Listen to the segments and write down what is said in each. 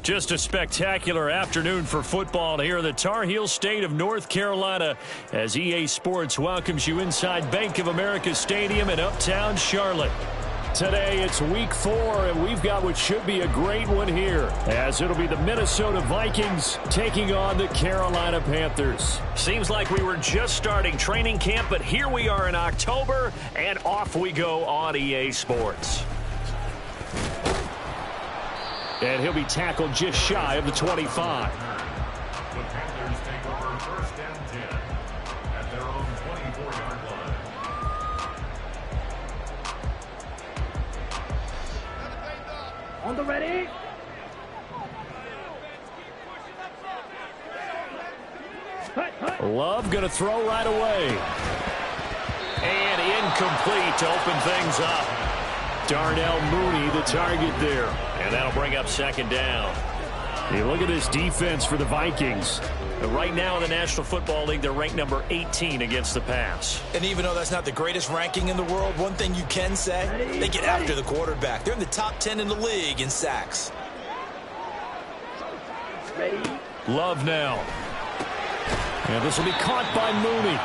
Just a spectacular afternoon for football here in the Tar Heel state of North Carolina as EA Sports welcomes you inside Bank of America Stadium in uptown Charlotte. Today it's week 4, and we've got what should be a great one here, as it'll be the Minnesota Vikings taking on the Carolina Panthers. Seems like we were just starting training camp, but here we are in October, and off we go on EA Sports. And he'll be tackled just shy of the 25. The Panthers take over first and 10 at their own 24-yard line. On the ready. Love going to throw right away. And incomplete to open things up. Darnell Mooney, the target there. And that'll bring up second down. Hey, look at this defense for the Vikings. Right now in the National Football League, they're ranked number 18 against the pass. And even though that's not the greatest ranking in the world, one thing you can say, they get after the quarterback. They're in the top 10 in the league in sacks. Love now. And this will be caught by Mooney.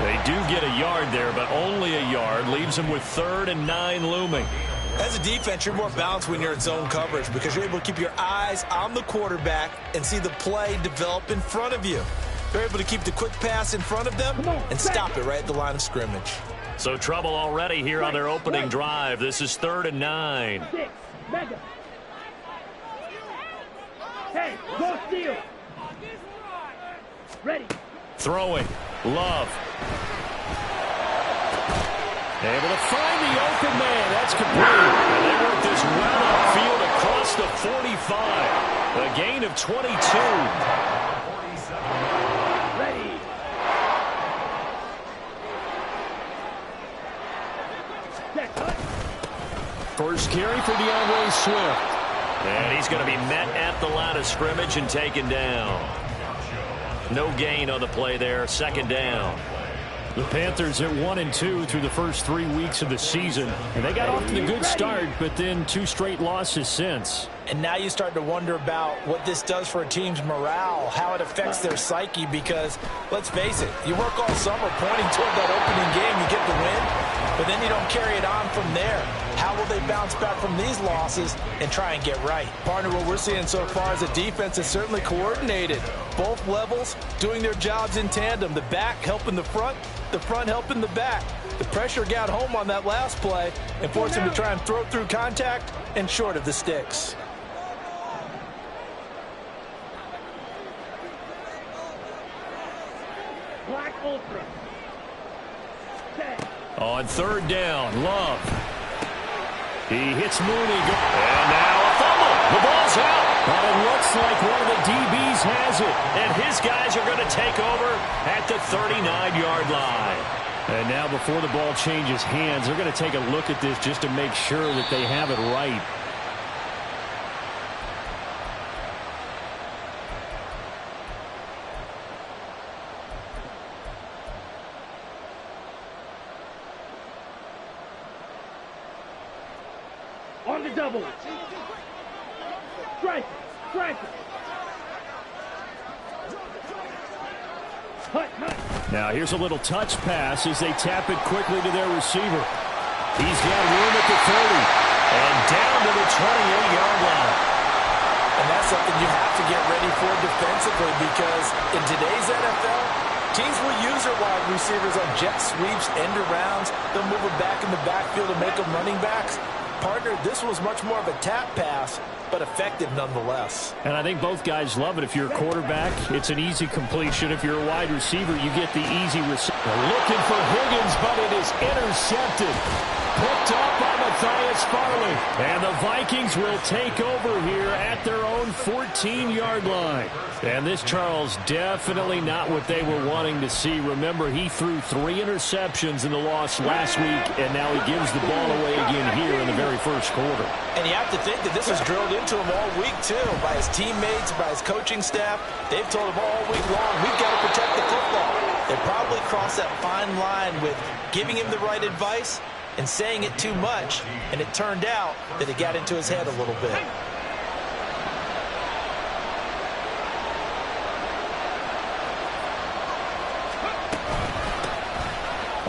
They do get a yard there, but only a yard. Leaves them with 3rd and 9 looming. As a defense, you're more balanced when you're in zone coverage because you're able to keep your eyes on the quarterback and see the play develop in front of you. You're able to keep the quick pass in front of them and stop it right at the line of scrimmage. So trouble already here on their opening drive. This is 3rd and 9. Hey, go steal. Ready. Throwing. Love. Able to find the open man. That's complete. And they work this well upfield across the 45. A gain of 22. Ready. First carry for DeAndre Swift. And he's going to be met at the line of scrimmage and taken down. No gain on the play there. Second down. The Panthers at 1-2 through the first 3 weeks of the season. And they got off to the good start, but then 2 straight losses since. And now you start to wonder about what this does for a team's morale, how it affects their psyche, because, let's face it, you work all summer pointing toward that opening game, you get the win, but then you don't carry it on from there. How will they bounce back from these losses and try and get right? Partner, what we're seeing so far is a defense is certainly coordinated. Both levels doing their jobs in tandem. The back helping the front helping the back. The pressure got home on that last play and forced him to try and throw through contact and short of the sticks. Black Ultra. On 3rd down, Love. He hits Mooney. And now a fumble. The ball's out. But it looks like one of the DBs has it. And his guys are going to take over at the 39-yard line. And now before the ball changes hands, they're going to take a look at this just to make sure that they have it right. On the double. Strike. Now here's a little touch pass as they tap it quickly to their receiver. He's got room at the 30 and down to the 28-yard line. And that's something you have to get ready for defensively because in today's NFL, teams will use their wide receivers on jet sweeps, end arounds. They'll move them back in the backfield and make them running backs. Partner, this was much more of a tap pass, but effective nonetheless. And I think both guys love it. If you're a quarterback, it's an easy completion. If you're a wide receiver, you get the easy receiver. Looking for Higgins, but it is intercepted. Picked up by Matthias Farley. And the Vikings will take over here at their own 14-yard line. And this, Charles, definitely not what they were wanting to see. Remember, he threw 3 interceptions in the loss last week, and now he gives the ball away again here in the very first quarter. And you have to think that this was drilled into him all week, too, by his teammates, by his coaching staff. They've told him all week long, we've got to protect the football. They probably crossed that fine line with giving him the right advice and saying it too much, and it turned out that it got into his head a little bit.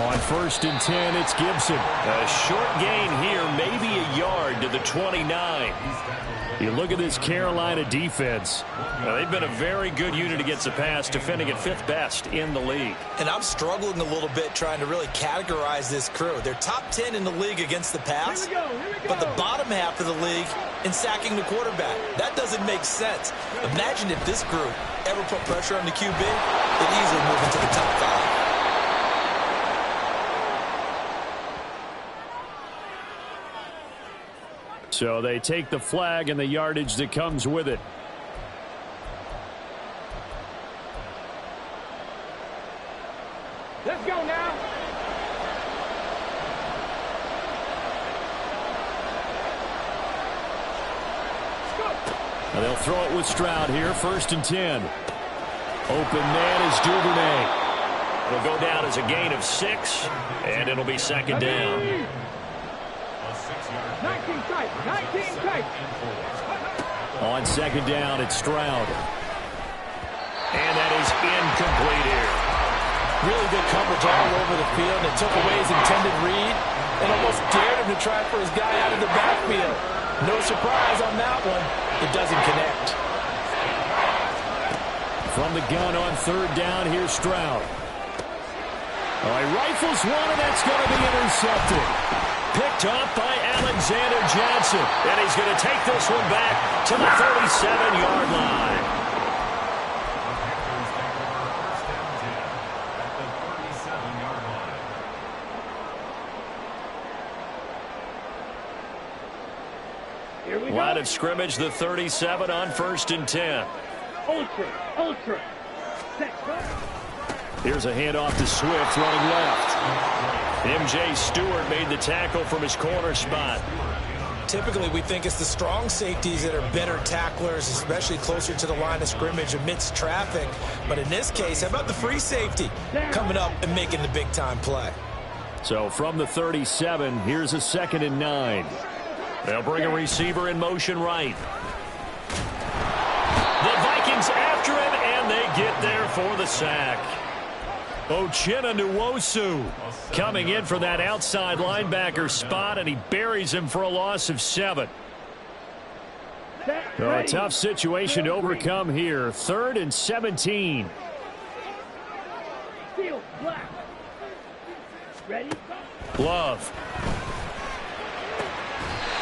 On 1st and 10, it's Gibson. A short gain here, maybe a yard to the 29. You look at this Carolina defense. They've been a very good unit against the pass, defending at 5th best in the league. And I'm struggling a little bit trying to really categorize this crew. They're top 10 in the league against the pass, but the bottom half of the league in sacking the quarterback. That doesn't make sense. Imagine if this group ever put pressure on the QB, they'd easily move into the top 5. So they take the flag and the yardage that comes with it. Let's go now. Now they'll throw it with Stroud here. 1st and 10. Open man is Duvernay. It'll go down as a gain of 6, and it'll be 2nd down. 19 tight. 19 tight. On 2nd down, it's Stroud. And that is incomplete here. Really good coverage all over the field. It took away his intended read and almost dared him to try for his guy out of the backfield. No surprise on that one. It doesn't connect. From the gun on 3rd down, here's Stroud. All right, rifles one, and that's going to be intercepted. Picked up by Alexander Johnson. And he's going to take this one back to the 37-yard line. Here we go. Line of scrimmage, the 37 on 1st and 10. Ultra. Set. Here's a handoff to Swift running left. M.J. Stewart made the tackle from his corner spot. Typically, we think it's the strong safeties that are better tacklers, especially closer to the line of scrimmage amidst traffic. But in this case, how about the free safety coming up and making the big-time play? So from the 37, here's a 2nd and 9. They'll bring a receiver in motion right. The Vikings after him, and they get there for the sack. Uchenna Nwosu coming in for that outside linebacker spot, and he buries him for a loss of 7. So a tough situation to overcome here. 3rd and 17. Field black. Ready? Love.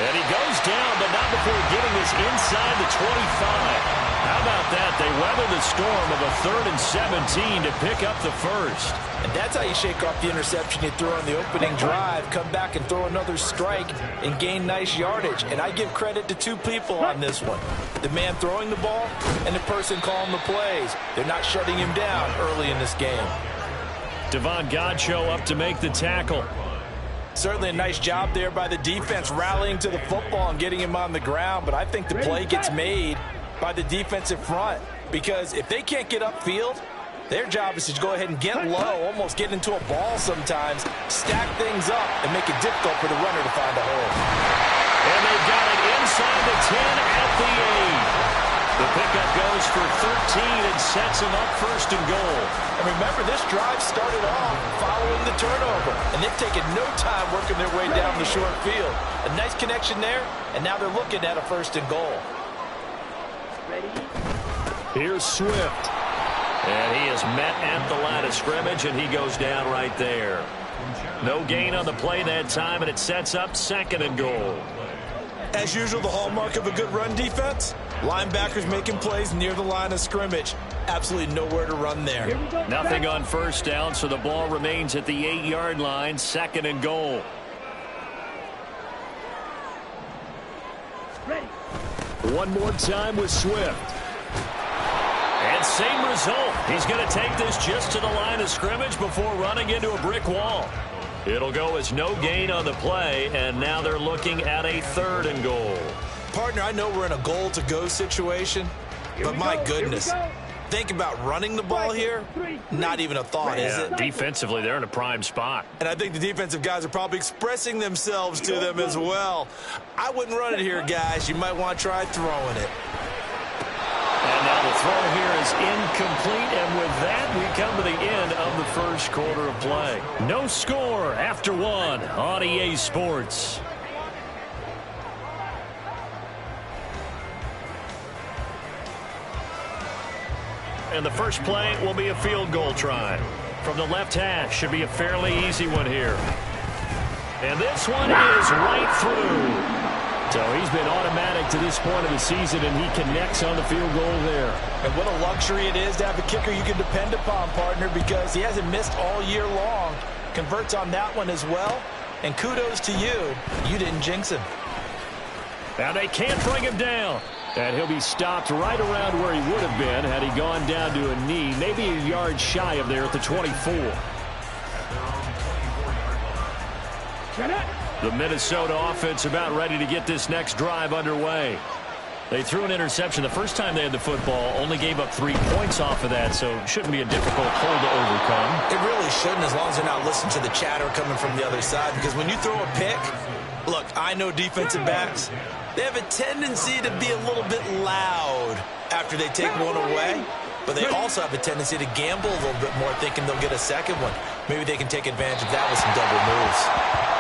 And he goes down, but not before getting this inside the 25. How about that? They weather the storm of a 3rd and 17 to pick up the 1st. And that's how you shake off the interception you threw on the opening drive, come back and throw another strike and gain nice yardage. And I give credit to 2 people on this one. The man throwing the ball and the person calling the plays. They're not shutting him down early in this game. Devon Godchaux up to make the tackle. Certainly a nice job there by the defense rallying to the football and getting him on the ground. But I think the play gets made by the defensive front, because if they can't get upfield, their job is to go ahead and get low, almost get into a ball sometimes, stack things up, and make it difficult for the runner to find a hole. And they've got it inside the 10 at the 8. The pickup goes for 13 and sets them up 1st and goal. And remember, this drive started off following the turnover, and they've taken no time working their way down the short field. A nice connection there, and now they're looking at a 1st and goal. Here's Swift. And he is met at the line of scrimmage, and he goes down right there. No gain on the play that time, and it sets up 2nd and goal. As usual, the hallmark of a good run defense, linebackers making plays near the line of scrimmage. Absolutely nowhere to run there. Nothing on 1st down, so the ball remains at the 8-yard line, 2nd and goal. Ready. One more time with Swift. And same result. He's going to take this just to the line of scrimmage before running into a brick wall. It'll go as no gain on the play, and now they're looking at a 3rd and goal. Partner, I know we're in a goal-to-go situation, but my goodness, think about running the ball here. Not even a thought, is it? Defensively, they're in a prime spot. And I think the defensive guys are probably expressing themselves to them as well. I wouldn't run it here, guys. You might want to try throwing it. And now the throw here is incomplete, and with that, we come to the end of the first quarter of play. No score after one on EA Sports. And the first play will be a field goal try. From the left hash, should be a fairly easy one here. And this one is right through. So he's been automatic to this point of the season, and he connects on the field goal there. And what a luxury it is to have a kicker you can depend upon, partner, because he hasn't missed all year long. Converts on that one as well. And kudos to you. You didn't jinx him. Now they can't bring him down. And he'll be stopped right around where he would have been had he gone down to a knee, maybe a yard shy of there at the 24. The Minnesota offense about ready to get this next drive underway. They threw an interception the first time they had the football, only gave up 3 points off of that, so it shouldn't be a difficult hole to overcome. It really shouldn't, as long as they're not listening to the chatter coming from the other side, because when you throw a pick, look, I know defensive backs, they have a tendency to be a little bit loud after they take one away, but they also have a tendency to gamble a little bit more, thinking they'll get a second one. Maybe they can take advantage of that with some double moves.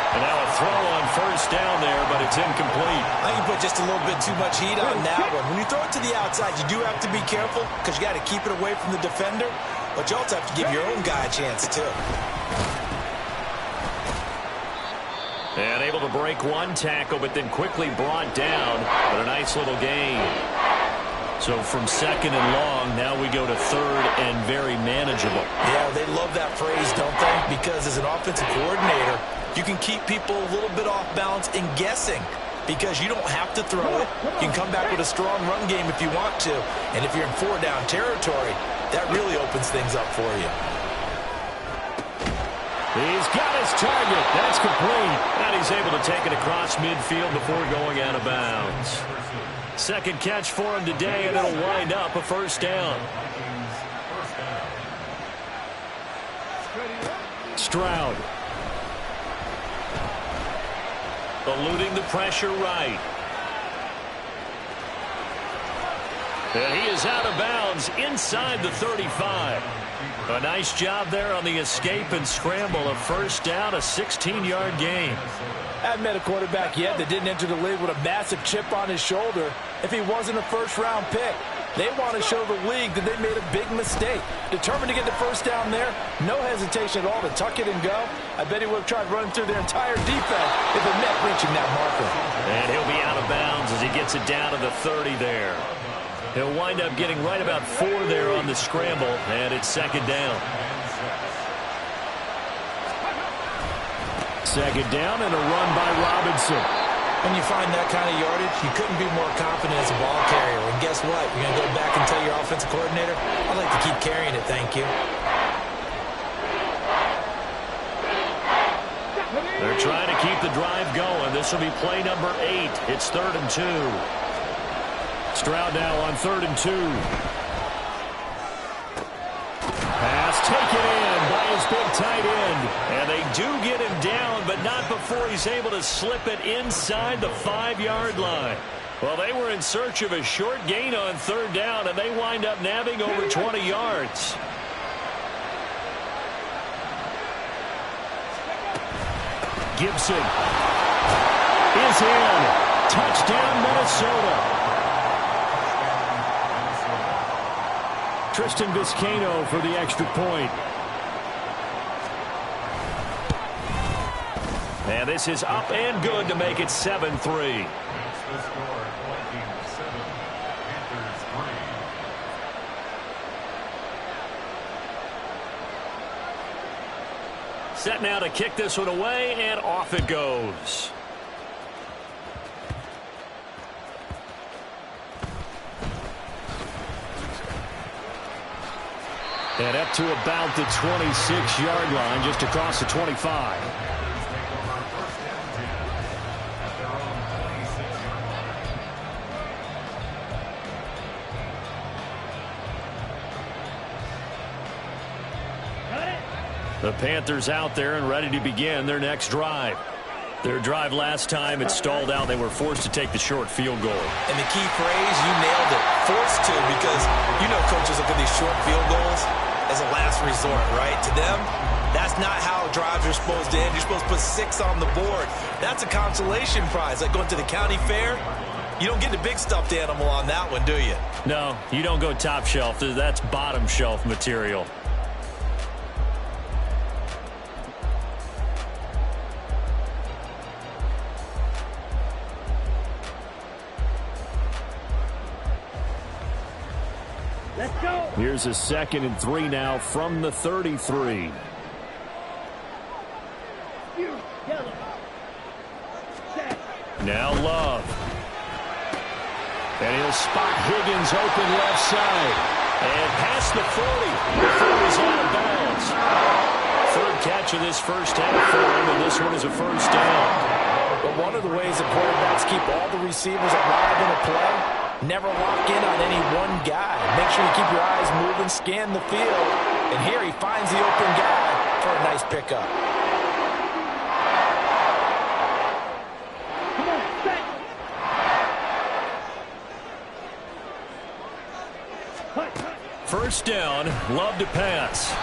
And now a throw on first down there, but it's incomplete. I think you put just a little bit too much heat on that one. When you throw it to the outside, you do have to be careful because you got to keep it away from the defender, but you also have to give your own guy a chance too. And able to break one tackle, but then quickly brought down. But a nice little gain. So from second and long, now we go to third and very manageable. Yeah, they love that phrase, don't they? Because as an offensive coordinator, you can keep people a little bit off balance and guessing because you don't have to throw it. You can come back with a strong run game if you want to. And if you're in 4-down territory, that really opens things up for you. He's got his target. That's complete. And he's able to take it across midfield before going out of bounds. Second catch for him today, and it'll wind up a first down. Stroud. Eluding the pressure right. And he is out of bounds inside the 35. A nice job there on the escape and scramble. A first down, a 16-yard gain. I haven't met a quarterback yet that didn't enter the league with a massive chip on his shoulder if he wasn't a first-round pick. They want to show the league that they made a big mistake. Determined to get the first down there, no hesitation at all to tuck it and go. I bet he would have tried running through their entire defense if it meant reaching that marker. And he'll be out of bounds as he gets it down to the 30 there. He'll wind up getting right about 4 there on the scramble, and it's second down. Second down and a run by Robinson. When you find that kind of yardage, you couldn't be more confident as a ball carrier. And guess what? You're going to go back and tell your offensive coordinator, I'd like to keep carrying it, thank you. They're trying to keep the drive going. This will be play number 8. It's 3rd and 2. Stroud now on 3rd and 2. Pass taken in by his big tight end. And they do get him down, but not before he's able to slip it inside the 5-yard line. Well, they were in search of a short gain on 3rd down, and they wind up nabbing over 20 yards. Gibson is in. Touchdown, Minnesota. Tristan Vizcaino for the extra point. And this is up and good to make it 7-3. Set now to kick this one away, and off it goes. And up to about the 26-yard line, just across the 25. The Panthers out there and ready to begin their next drive. Their drive last time, it stalled out. They were forced to take the short field goal. And the key phrase, you nailed it, forced to, because you know coaches look at these short field goals as a last last resort, right? To them, that's not how drives are supposed to end. You're supposed to put 6 on the board. That's a consolation prize. Like going to the county fair, you don't get the big stuffed animal on that one, do you? No, you don't go top shelf. That's bottom shelf material. Let's go. Here's a 2nd and 3 now from the 33. You, yellow. Set. Now Love. And he'll spot Higgins open left side. And past the 40. Before he's out of bounds. 3rd catch of this first half for him, and this one is a first down. But one of the ways that quarterbacks keep all the receivers alive in a play, never lock in on any one guy. Make sure you keep your eyes moving, scan the field. And here he finds the open guy for a nice pickup. Come on, set. First down, Love to pass.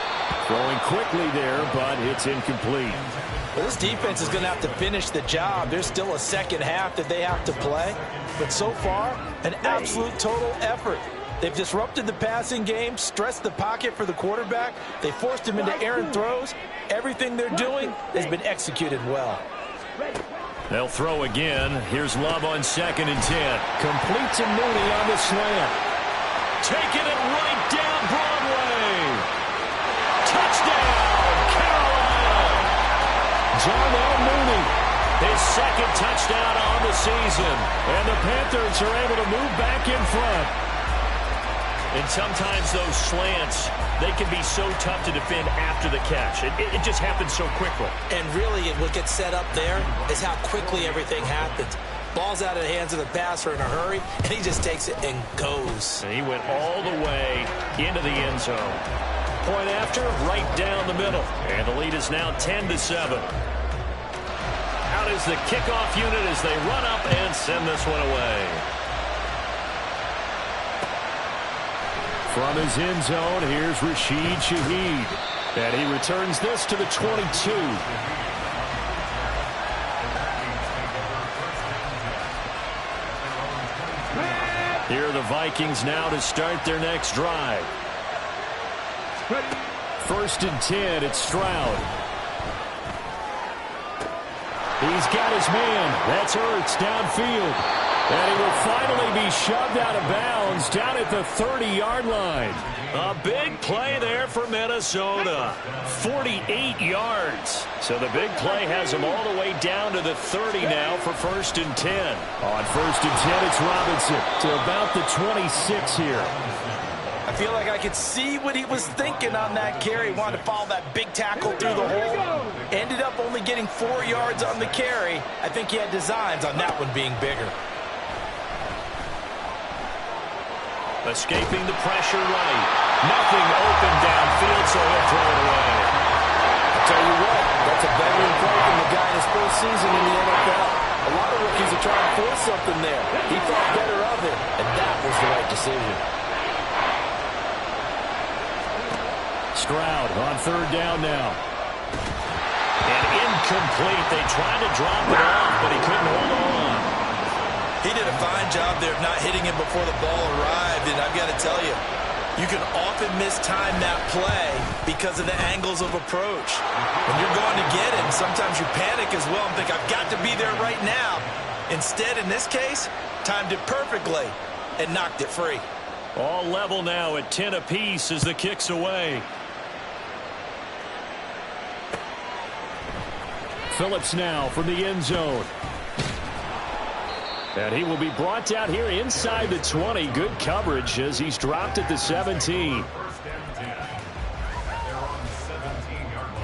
Throwing quickly there, but it's incomplete. Well, this defense is going to have to finish the job. There's still a second half that they have to play. But so far, an absolute total effort. They've disrupted the passing game, stressed the pocket for the quarterback. They forced him into errant throws. Everything they're doing has been executed well. They'll throw again. Here's Love on 2nd and 10. Complete to Mooney on the slant. Taking it right down Broadway. Touchdown, Carolina. Darnell Mooney, his 2nd touchdown on the season. And the Panthers are able to move back in front. And sometimes those slants, they can be so tough to defend after the catch. It just happens so quickly. And really, what gets set up there is how quickly everything happens. Ball's out of the hands of the passer in a hurry, and he just takes it and goes. And he went all the way into the end zone. Point after, right down the middle. And the lead is now 10-7. Out is the kickoff unit as they run up and send this one away. From his end zone, here's Rashid Shaheed. And he returns this to the 22. Here are the Vikings now to start their next drive. 1st and 10, it's Stroud. He's got his man. That's Ertz downfield. And he will finally be shoved out of bounds down at the 30-yard line. A big play there for Minnesota. 48 yards. So the big play has him all the way down to the 30 now for 1st and 10. On 1st and 10, it's Robinson to about the 26 here. I feel like I could see what he was thinking on that carry. He wanted to follow that big tackle through the hole. Ended up only getting 4 yards on the carry. I think he had designs on that one being bigger. Escaping the pressure right. Nothing open downfield, so he'll throw it away. I'll tell you what, that's a veteran play from the guy in his first season in the NFL. A lot of rookies are trying to force something there. He thought better of it, and that was the right decision. Stroud on 3rd down now. And incomplete. They tried to drop it off, but he couldn't hold on. He did a fine job there of not hitting him before the ball arrived, and I've got to tell you, you can often mistime that play because of the angles of approach. When you're going to get him, sometimes you panic as well and think, I've got to be there right now. Instead, in this case, timed it perfectly and knocked it free. All level now at 10 apiece as the kick's away. Phillips now from the end zone. And he will be brought down here inside the 20. Good coverage as he's dropped at the 17. 1st and 10. They're on the 17-yard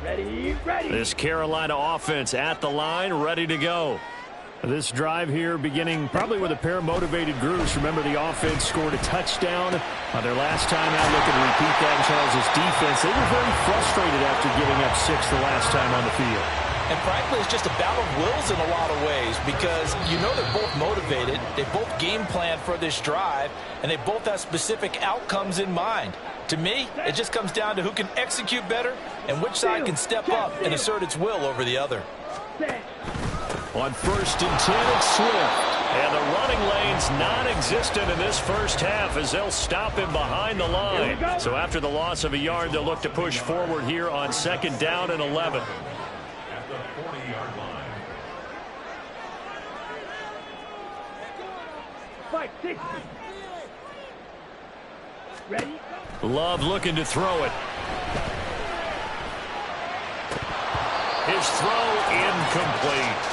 line. Ready. This Carolina offense at the line, ready to go. This drive here beginning probably with a pair of motivated groups. Remember, the offense scored a touchdown on their last time out. Looking to repeat that in Charles' defense. They were very frustrated after giving up 6 the last time on the field. And frankly, it's just a battle of wills in a lot of ways because you know they're both motivated, they both game plan for this drive, and they both have specific outcomes in mind. To me, it just comes down to who can execute better and which side can step up and assert its will over the other. On 1st and 10, it's Swift. And the running lane's non-existent in this first half as they'll stop him behind the line. So after the loss of a yard, they'll look to push forward here on 2nd down and 11. At the 40-yard line. 5-6. Ready? Love looking to throw it. His throw incomplete.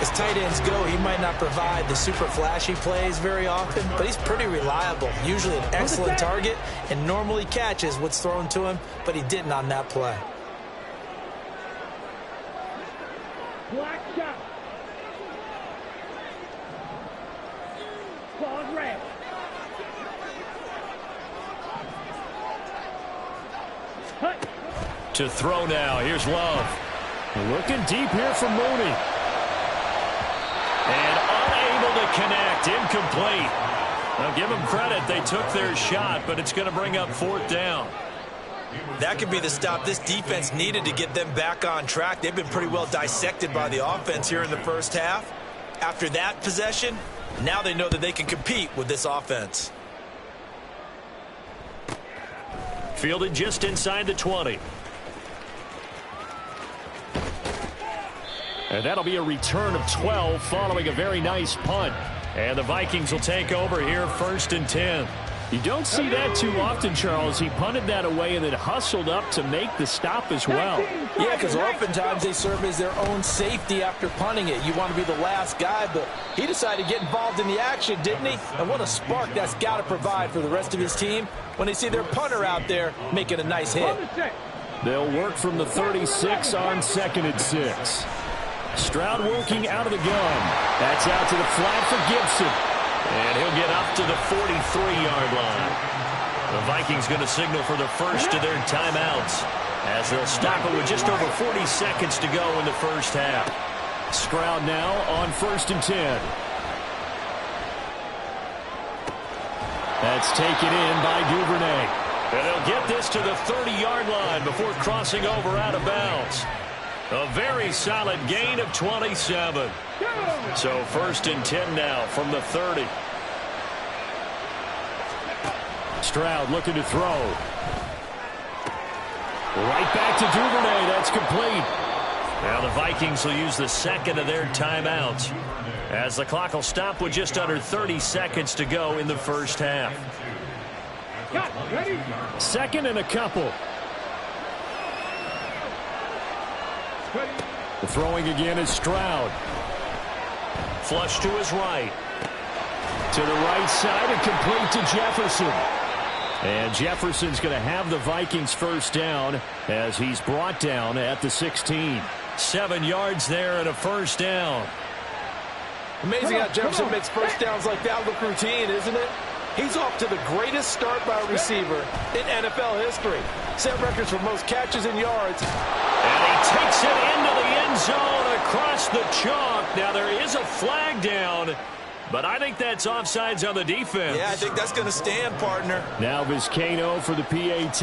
As tight ends go, he might not provide the super flashy plays very often, but he's pretty reliable, usually an excellent target, and normally catches what's thrown to him, but he didn't on that play. Black shot. Claws red. Hut. To throw now. Here's Love. Looking deep here for Mooney. And unable to connect. Incomplete. Now give them credit. They took their shot, but it's going to bring up 4th down. That could be the stop this defense needed to get them back on track. They've been pretty well dissected by the offense here in the first half. After that possession, now they know that they can compete with this offense. Fielded just inside the 20. And that'll be a return of 12 following a very nice punt. And the Vikings will take over here 1st and 10. You don't see that too often, Charles. He punted that away and then hustled up to make the stop as well. Yeah, because oftentimes they serve as their own safety after punting it. You want to be the last guy, but he decided to get involved in the action, didn't he? And what a spark that's got to provide for the rest of his team when they see their punter out there making a nice hit. They'll work from the 36 on 2nd and 6. Stroud working out of the gun. That's out to the flat for Gibson. And he'll get up to the 43-yard line. The Vikings going to signal for the first of their timeouts as they'll stop it with just over 40 seconds to go in the first half. Stroud now on 1st and 10. That's taken in by Duvernay. And they'll get this to the 30-yard line before crossing over out of bounds. A very solid gain of 27. So 1st and 10 now from the 30. Stroud looking to throw. Right back to Duvernay. That's complete. Now the Vikings will use the 2nd of their timeouts as the clock will stop with just under 30 seconds to go in the first half. 2nd and a couple. The throwing again is Stroud. Flush to his right. To the right side and complete to Jefferson. And Jefferson's going to have the Vikings first down as he's brought down at the 16. 7 yards there and a first down. Amazing how Jefferson makes first downs like that look routine, isn't it? He's off to the greatest start by a receiver in NFL history. Set records for most catches and yards. And he takes it into the end zone across the chalk. Now there is a flag down, but I think that's offsides on the defense. Yeah, I think that's going to stand, partner. Now Vizcaino for the PAT.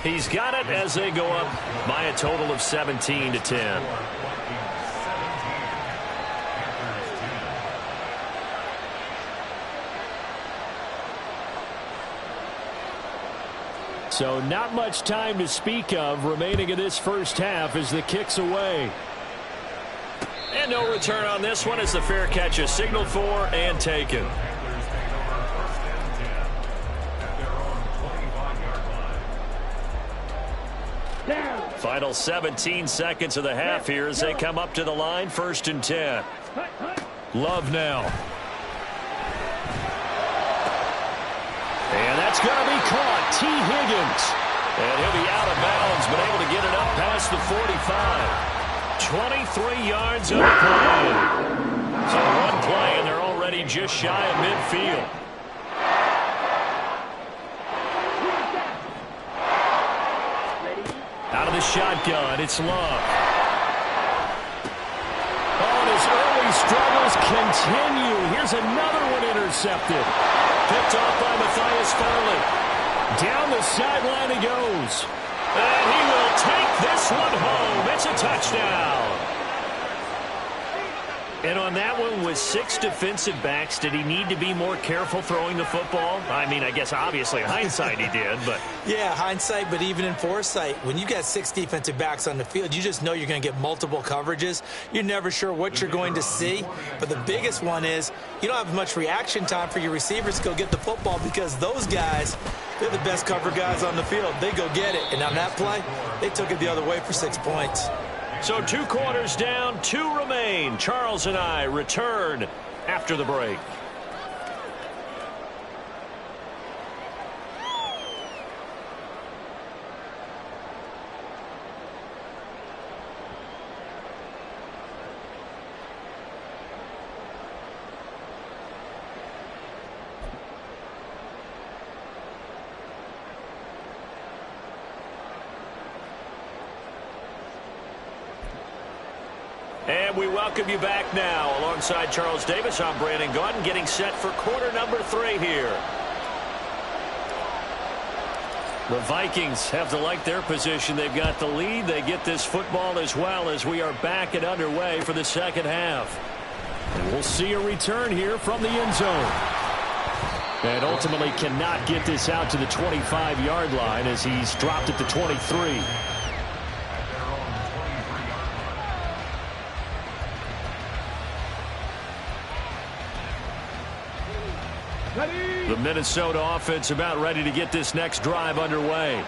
He's got it as they go up by a total of 17-10. So not much time to speak of remaining in this first half as the kick's away. And no return on this one as the fair catch is signaled for and taken. Final 17 seconds of the half here as they come up to the line. 1st and 10. Love now. And that's going to be caught. T. Higgins. And he'll be out of bounds, but able to get it up past the 45. 23 yards of play. So one play, and they're already just shy of midfield. Out of the shotgun. It's Love. Oh, and his early struggles continue. Here's another one intercepted. Picked off by Matthias Farley. Down the sideline he goes. And he will take this one home. It's a touchdown. And on that one, with 6 defensive backs, did he need to be more careful throwing the football? I mean, I guess obviously in hindsight he did, but... Yeah, hindsight, but even in foresight, when you got 6 defensive backs on the field, you just know you're going to get multiple coverages. You're never sure what you're going to see. But the biggest one is you don't have much reaction time for your receivers to go get the football because those guys, they're the best cover guys on the field. They go get it. And on that play, they took it the other way for 6 points. So 2 quarters down, 2 remain. Charles and I return after the break. And we welcome you back now. Alongside Charles Davis, I'm Brandon Gaudin, getting set for quarter number 3 here. The Vikings have to like their position. They've got the lead. They get this football as well as we are back and underway for the second half. And we'll see a return here from the end zone. And ultimately cannot get this out to the 25-yard line as he's dropped at the 23. The Minnesota offense about ready to get this next drive underway.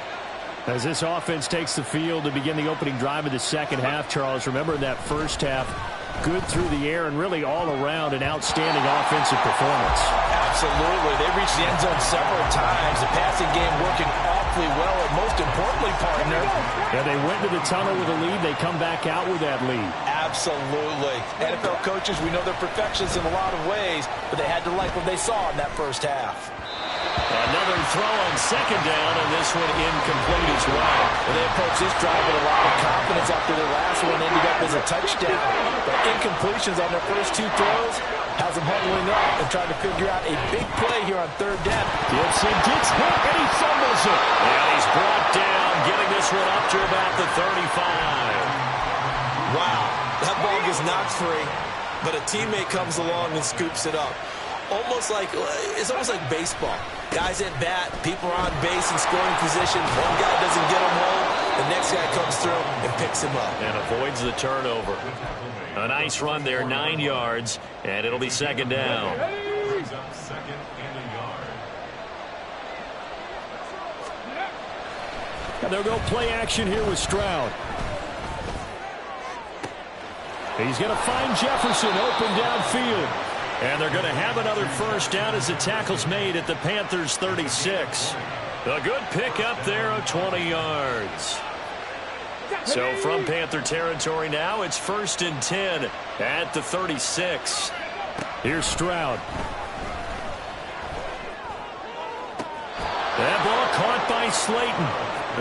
As this offense takes the field to begin the opening drive of the second half, Charles, remember in that first half, good through the air and really all around an outstanding offensive performance. Absolutely. They reached the end zone several times. The passing game working awfully well, and most importantly, partner. Yeah, they went to the tunnel with a lead. They come back out with that lead. Absolutely. NFL coaches, we know they're perfectionists in a lot of ways, but they had to like what they saw in that first half. Another throw on second down, and this one incomplete as well. Well, they approached this drive with a lot of confidence after their last one ended up as a touchdown. But incompletions on their first 2 throws has them huddling up and trying to figure out a big play here on 3rd down. Gibson gets hit, and he fumbles it. And he's brought down, getting this one up to about the 35. Wow, that ball gets knocked free, but a teammate comes along and scoops it up. It's almost like baseball. Guys at bat, people are on base in scoring position. One guy doesn't get him home. The next guy comes through and picks him up. And avoids the turnover. A nice run there, 9 yards, and it'll be second down. And they'll go play action here with Stroud. He's going to find Jefferson open downfield. And they're going to have another first down as the tackle's made at the Panthers' 36. A good pickup there of 20 yards. So from Panther territory now, it's 1st and 10 at the 36. Here's Stroud. That ball caught by Slayton.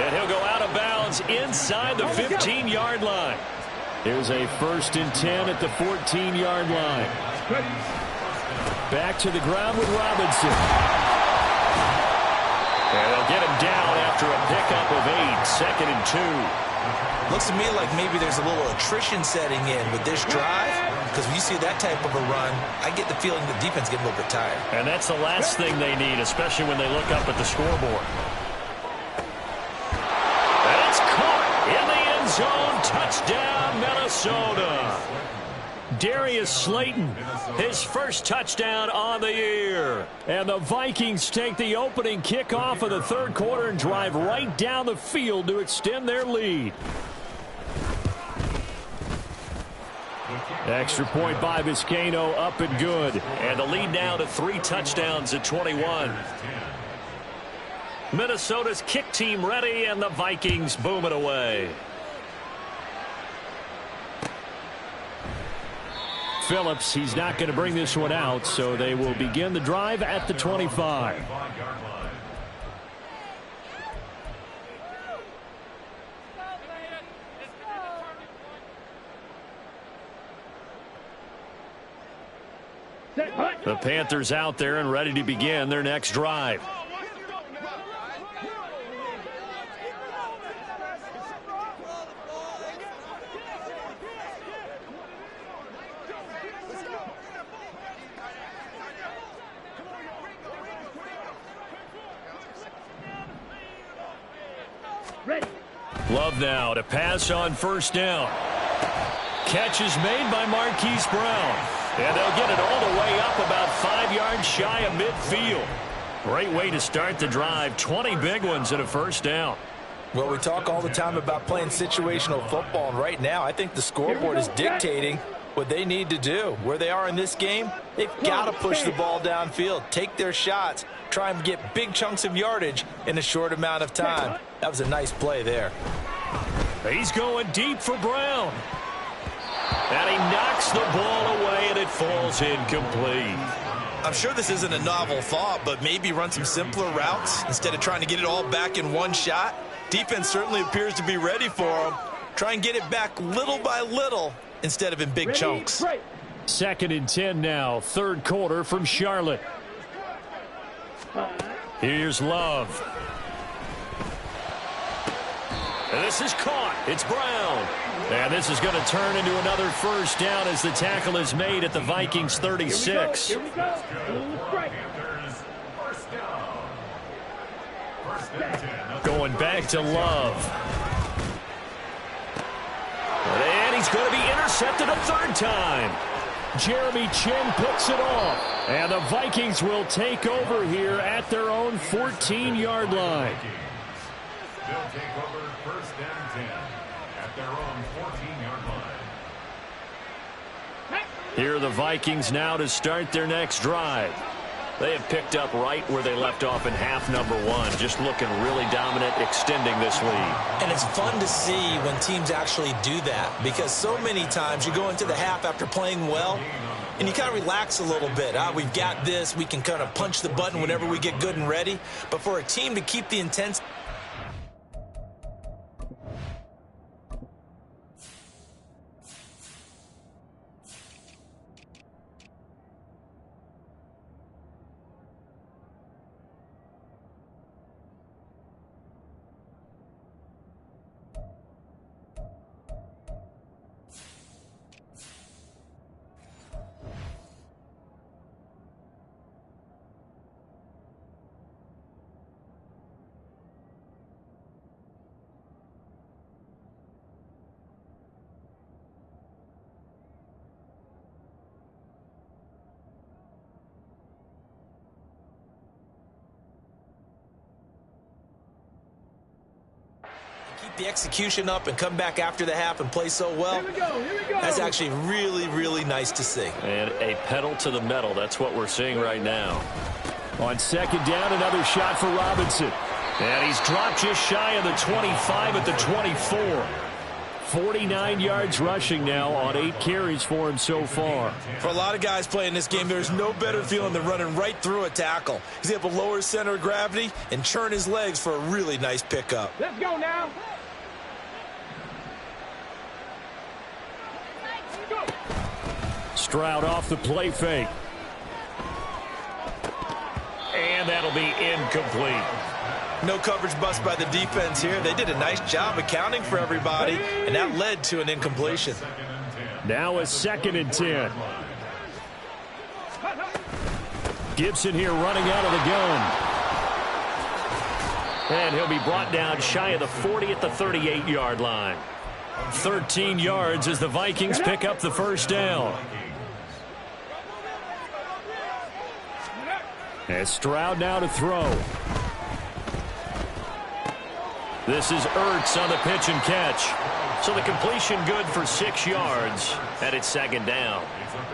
And he'll go out of bounds inside the 15-yard line. Here's a 1st and 10 at the 14-yard line. Back to the ground with Robinson. And they'll get him down after a pickup of 8, 2nd and 2. Looks to me like maybe there's a little attrition setting in with this drive, because when you see that type of a run, I get the feeling the defense gets a little bit tired. And that's the last thing they need, especially when they look up at the scoreboard. That's caught in the end zone. Touchdown, Minnesota. Darius Slayton, his first touchdown on the year. And the Vikings take the opening kickoff of the 3rd quarter and drive right down the field to extend their lead. Extra point by Vizcaino, up and good. And the lead now to 3 touchdowns at 21. Minnesota's kick team ready, and the Vikings boom it away. Phillips, he's not going to bring this one out, so they will begin the drive at the 25. The Panthers out there and ready to begin their next drive. Love now to pass on first down. Catch is made by Marquise Brown. And they'll get it all the way up about 5 yards shy of midfield. Great way to start the drive. 20 big ones and a first down. Well, we talk all the time about playing situational football, and right now I think the scoreboard is dictating what they need to do. Where they are in this game, they've got to push the ball downfield, take their shots, try and get big chunks of yardage in a short amount of time. That was a nice play there. He's going deep for Brown. And he knocks the ball away, and it falls incomplete. I'm sure this isn't a novel thought, but maybe run some simpler routes instead of trying to get it all back in one shot. Defense certainly appears to be ready for him. Try and get it back little by little instead of in big chunks. 2nd and 10 now, third quarter from Charlotte. Here's Love. And this is caught. It's Brown. And this is going to turn into another first down as the tackle is made at the Vikings 36. Here we go. Going back to Love. And he's going to be intercepted a third time. Jeremy Chin picks it off. And the Vikings will take over here at their own 14-yard line. They'll take over first and 10 at their own 14-yard line. Here are the Vikings now to start their next drive. They have picked up right where they left off in half number one, just looking really dominant, extending this lead. And it's fun to see when teams actually do that, because so many times you go into the half after playing well, and you kind of relax a little bit. We've got this. We can kind of punch the button whenever we get good and ready. But for a team to keep the intensity, the execution up and come back after the half and play so well. Here we go. That's actually really, really nice to see. And a pedal to the metal. That's what we're seeing right now. On second down, another shot for Robinson. And he's dropped just shy of the 25 at the 24. 49 yards rushing now on 8 carries for him so far. For a lot of guys playing this game, there's no better feeling than running right through a tackle. He's able to lower his center of gravity and churn his legs for a really nice pickup. Let's go now. Stroud off the play fake. And that'll be incomplete. No coverage bust by the defense here. They did a nice job accounting for everybody, and that led to an incompletion. Now a 2nd and 10. Gibson here running out of the gun. And he'll be brought down shy of the 40 at the 38-yard line. 13 yards as the Vikings pick up the first down. And Stroud now to throw. This is Ertz on the pitch and catch. So the completion good for 6 yards, and it's 2nd down.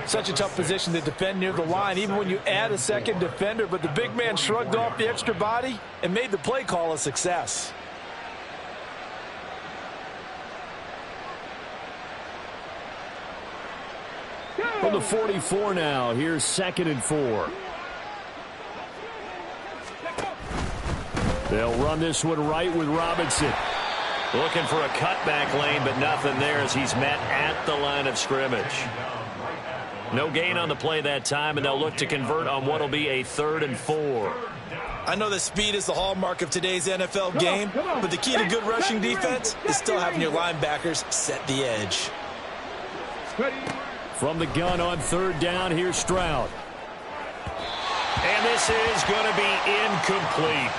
Such a tough position to defend near the line, even when you add a second defender, but the big man shrugged off the extra body and made the play call a success. From the 44 now, here's 2nd and 4. They'll run this one right with Robinson. Looking for a cutback lane, but nothing there as he's met at the line of scrimmage. No gain on the play that time, and they'll look to convert on what will be a 3rd and 4. I know that speed is the hallmark of today's NFL game, but the key to good rushing defense is still having your linebackers set the edge. From the gun on 3rd down, here's Stroud. And this is going to be incomplete.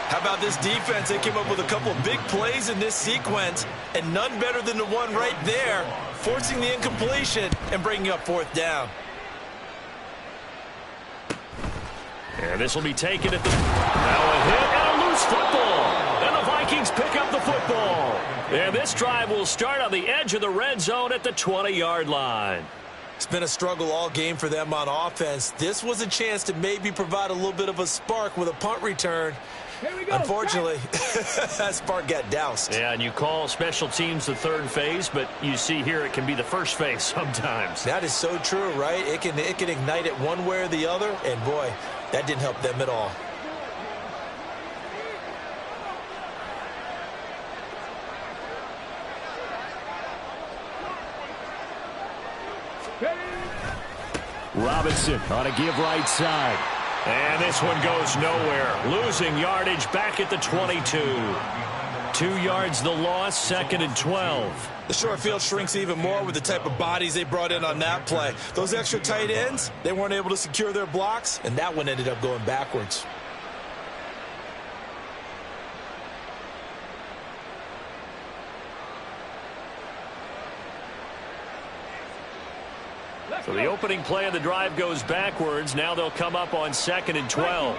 How about this defense? They came up with a couple of big plays in this sequence, and none better than the one right there, forcing the incompletion and bringing up 4th down. And this will be taken at the... Now a hit and a loose football. And the Vikings pick up the football. And this drive will start on the edge of the red zone at the 20-yard line. It's been a struggle all game for them on offense. This was a chance to maybe provide a little bit of a spark with a punt return. Unfortunately, that spark got doused. Yeah, and you call special teams the 3rd phase, but you see here it can be the 1st phase sometimes. That is so true, right? It can ignite it one way or the other, and boy, that didn't help them at all. Robinson on a give right side. And this one goes nowhere. Losing yardage back at the 22. 2 yards the loss, 2nd and 12. The short field shrinks even more with the type of bodies they brought in on that play. Those extra tight ends, they weren't able to secure their blocks, and that one ended up going backwards. So the opening play of the drive goes backwards. Now they'll come up on 2nd and 12.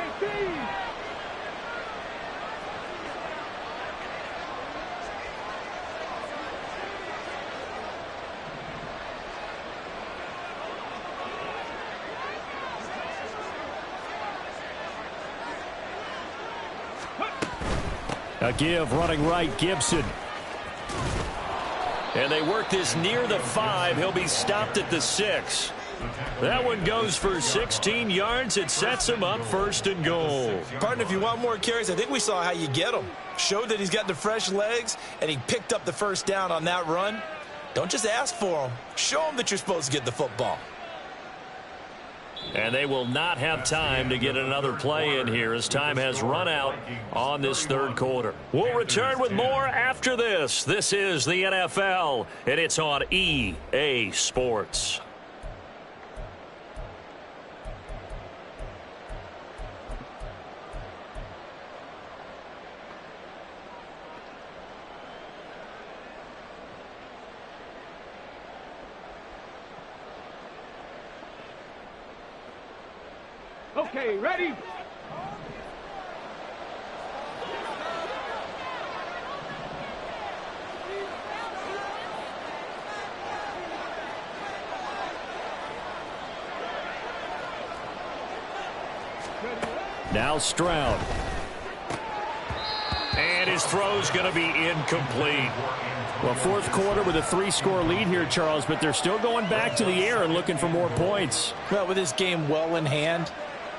A give running right, Gibson. And they work this near the 5. He'll be stopped at the 6. That one goes for 16 yards. It sets him up 1st and goal. Partner, if you want more carries, I think we saw how you get him. Showed that he's got the fresh legs, and he picked up the 1st down on that run. Don't just ask for him. Show him that you're supposed to get the football. And they will not have time to get another play in here as time has run out on this 3rd quarter. We'll return with more after this. This is the NFL, and it's on EA Sports. Okay, ready? Now Stroud. And his throw's going to be incomplete. Well, 4th quarter with a 3-score lead here, Charles, but they're still going back to the air and looking for more points. Well, with this game well in hand,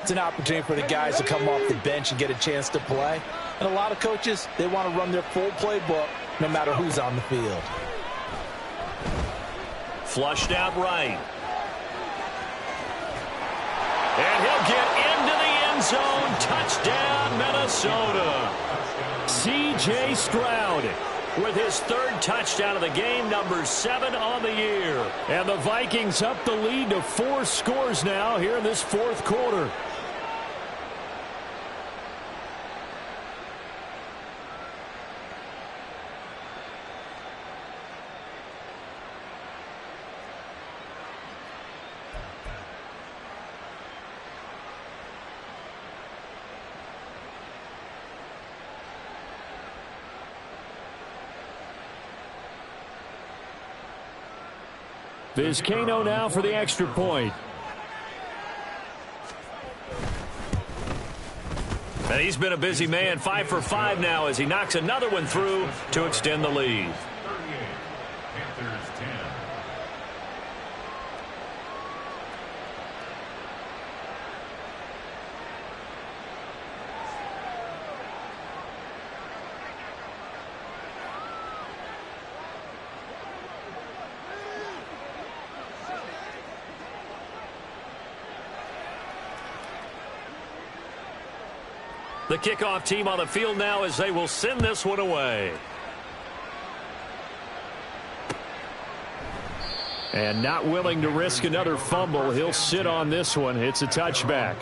it's an opportunity for the guys to come off the bench and get a chance to play. And a lot of coaches, they want to run their full playbook no matter who's on the field. Flushed out right. And he'll get into the end zone. Touchdown, Minnesota. C.J. Stroud with his 3rd touchdown of the game, number 7 on the year. And the Vikings up the lead to 4 scores now here in this 4th quarter. Vizcaino now for the extra point. And he's been a busy man, 5 for 5 now as he knocks another one through to extend the lead. Panthers 10. The kickoff team on the field now as they will send this one away. And not willing to risk another fumble. He'll sit on this one. It's a touchback.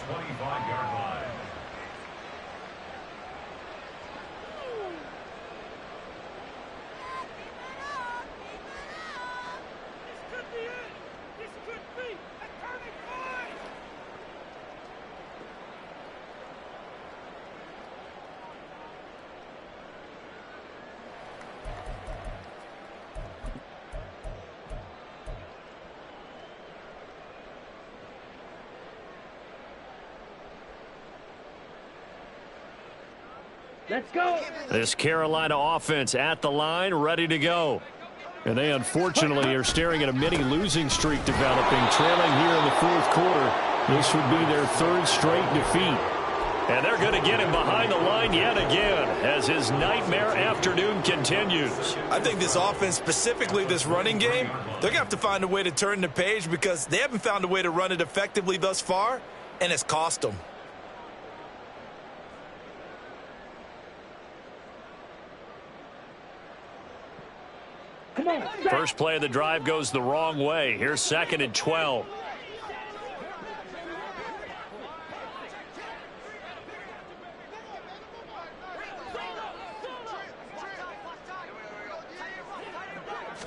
Let's go. This Carolina offense at the line, ready to go. And they unfortunately are staring at a mini losing streak developing, trailing here in the fourth quarter. This would be their third straight defeat. And they're going to get him behind the line yet again as his nightmare afternoon continues. I think this offense, specifically this running game, they're going to have to find a way to turn the page because they haven't found a way to run it effectively thus far, and it's cost them. First play of the drive goes the wrong way. Here's 2nd and 12.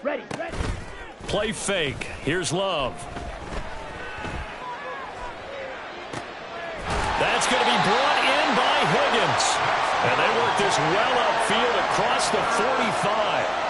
Ready. Play fake. Here's Love. That's going to be brought in by Higgins. And they work this well upfield across the 45.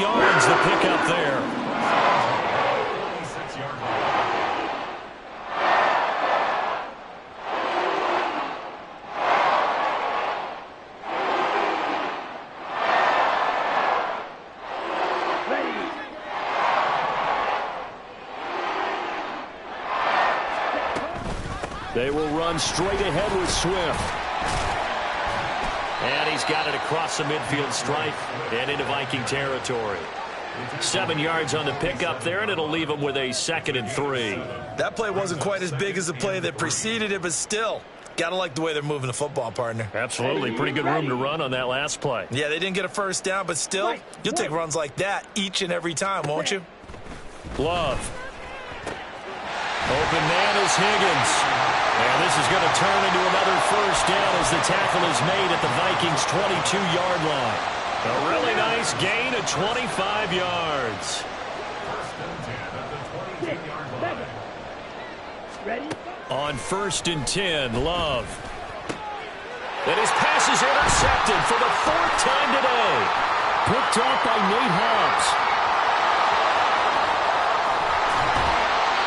Yards the pick up there. They will run straight ahead with Swift. And he's got it across the midfield stripe and into Viking territory. 7 yards on the pickup there, and it'll leave him with a 2nd and 3. That play wasn't quite as big as the play that preceded it, but still, got to like the way they're moving the football, partner. Absolutely. Pretty good room to run on that last play. Yeah, they didn't get a first down, but still, you'll take runs like that each and every time, won't you? Love. Open man is Higgins. And this is going to turn into another first down as the tackle is made at the Vikings' 22-yard line. A really nice gain of 25 yards. Ready? On 1st and 10, Love. And his pass is intercepted for the 4th time today. Picked off by Nate Hobbs.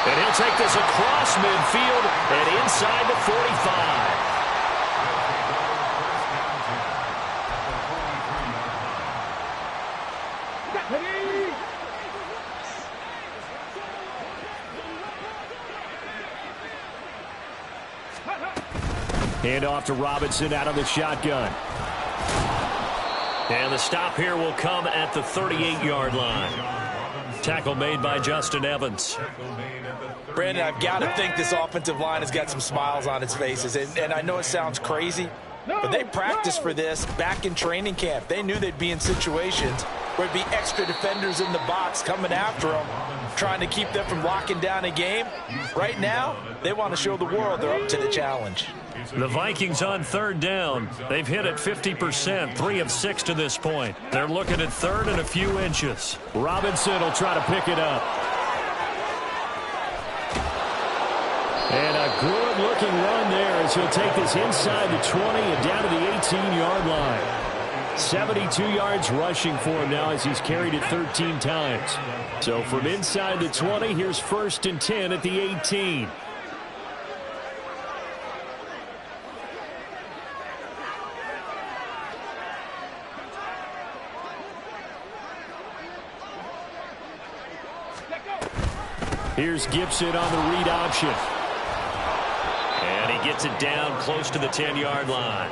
And he'll take this across midfield and inside the 45. Hand off to Robinson out of the shotgun. And the stop here will come at the 38-yard line. Tackle made by Justin Evans. Brandon, I've got to think this offensive line has got some smiles on its faces. And I know it sounds crazy, but they practiced for this back in training camp. They knew they'd be in situations where it'd be extra defenders in the box coming after them, trying to keep them from locking down a game. Right now, they want to show the world they're up to the challenge. The Vikings on third down. They've hit it 50%, 3 of 6 to this point. They're looking at third and a few inches. Robinson will try to pick it up. And a good-looking run there as he'll take this inside the 20 and down to the 18-yard line. 72 yards rushing for him now as he's carried it 13 times. So from inside the 20, here's 1st and 10 at the 18. Here's Gibson on the read option. And he gets it down close to the 10-yard line.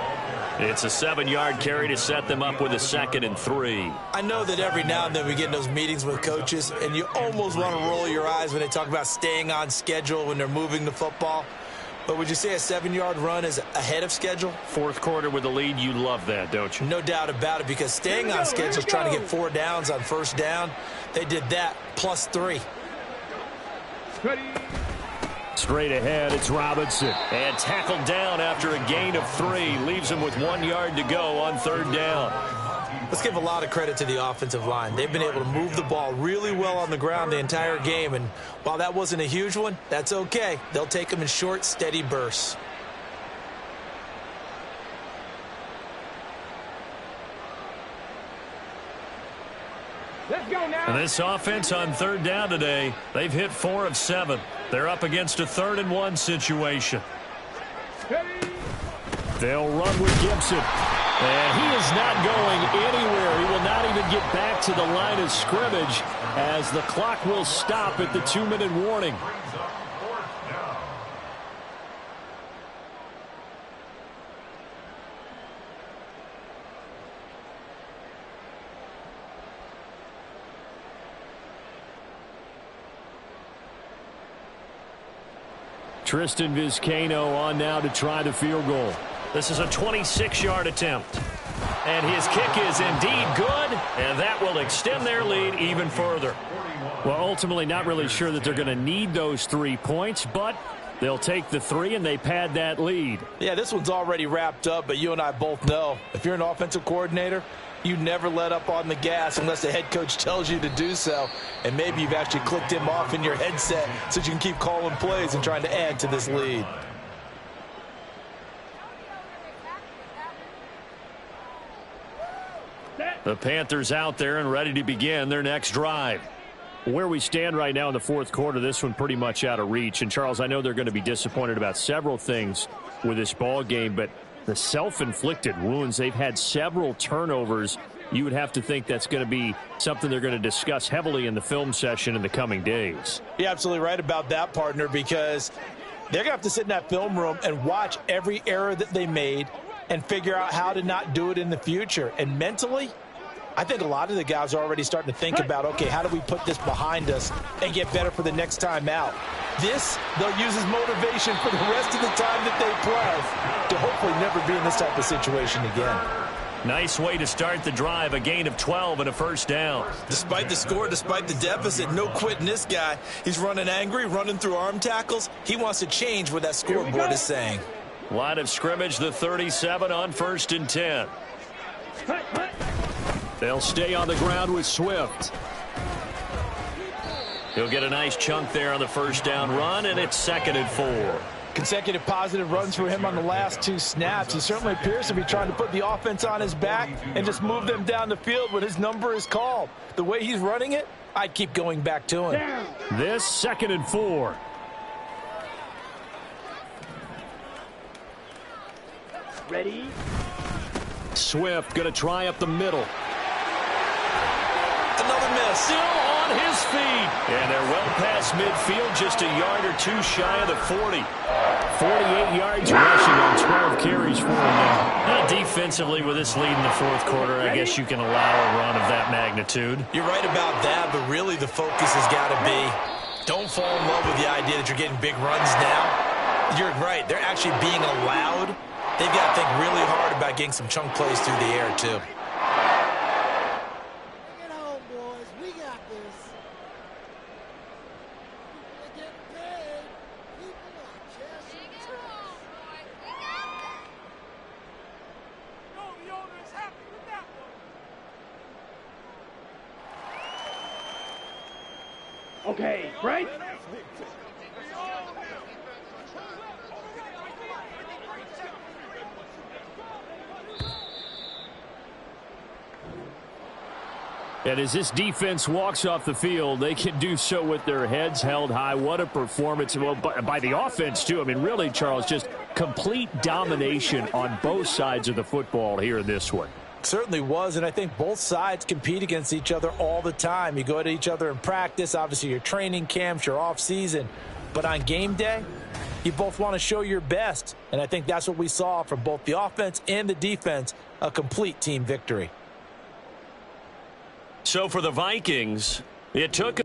It's a 7-yard carry to set them up with a 2nd and 3. I know that every now and then we get in those meetings with coaches, and you almost want to roll your eyes when they talk about staying on schedule when they're moving the football. But would you say a 7-yard run is ahead of schedule? Fourth quarter with the lead, you love that, don't you? No doubt about it, because staying on schedule is trying to get 4 downs on first down. They did that plus 3. Straight ahead, it's Robinson. And tackled down after a gain of 3. Leaves him with 1 yard to go on third down. Let's give a lot of credit to the offensive line. They've been able to move the ball really well on the ground the entire game. And while that wasn't a huge one, that's okay. They'll take them in short, steady bursts. Let's go now. And this offense on third down today, they've hit 4 of 7. They're up against a 3rd and 1 situation. They'll run with Gibson. And he is not going anywhere. He will not even get back to the line of scrimmage as the clock will stop at the 2-minute warning. Tristan Vizcaino on now to try the field goal. This is a 26-yard attempt. And his kick is indeed good, and that will extend their lead even further. Well, ultimately not really sure that they're going to need those 3 points, but they'll take the 3 and they pad that lead. Yeah, this one's already wrapped up, but you and I both know if you're an offensive coordinator, you never let up on the gas unless the head coach tells you to do so. And maybe you've actually clicked him off in your headset so you can keep calling plays and trying to add to this lead. The Panthers out there and ready to begin their next drive. Where we stand right now in the fourth quarter, this one pretty much out of reach. And, Charles, I know they're going to be disappointed about several things with this ball game, but the self-inflicted wounds, they've had several turnovers. You would have to think that's going to be something they're going to discuss heavily in the film session in the coming days. You're absolutely right about that, partner, because they're going to have to sit in that film room and watch every error that they made and figure out how to not do it in the future. And mentally, I think a lot of the guys are already starting to think about, okay, how do we put this behind us and get better for the next time out? This, they'll use as motivation for the rest of the time that they play to hopefully never be in this type of situation again. Nice way to start the drive, a gain of 12 and a first down. Despite the score, despite the deficit, no quitting this guy. He's running angry, running through arm tackles. He wants to change what that scoreboard is saying. Line of scrimmage, the 37 on 1st and 10. They'll stay on the ground with Swift. He'll get a nice chunk there on the first down run, and it's 2nd and 4. Consecutive positive runs for him on the last 2 snaps. He certainly appears to be trying to put the offense on his back and just move them down the field when his number is called. The way he's running it, I'd keep going back to him. This 2nd and 4. Ready? Swift going to try up the middle. Another miss. Still on on his feet. And they're well past midfield, just a yard or two shy of the 40. 48 yards rushing on 12 carries for him now. Defensively, with this lead in the fourth quarter, I guess you can allow a run of that magnitude. You're right about that, but really the focus has got to be don't fall in love with the idea that you're getting big runs now. You're right. They're actually being allowed. They've got to think really hard about getting some chunk plays through the air, too. Okay, right? And as this defense walks off the field, they can do so with their heads held high. What a performance. Well, by the offense, too. I mean, really, Charles, just complete domination on both sides of the football here in this one. Certainly was, and I think both sides compete against each other all the time. You go to each other in practice, obviously your training camps, your off-season. But on game day, you both want to show your best. And I think that's what we saw from both the offense and the defense, a complete team victory. So for the Vikings, it took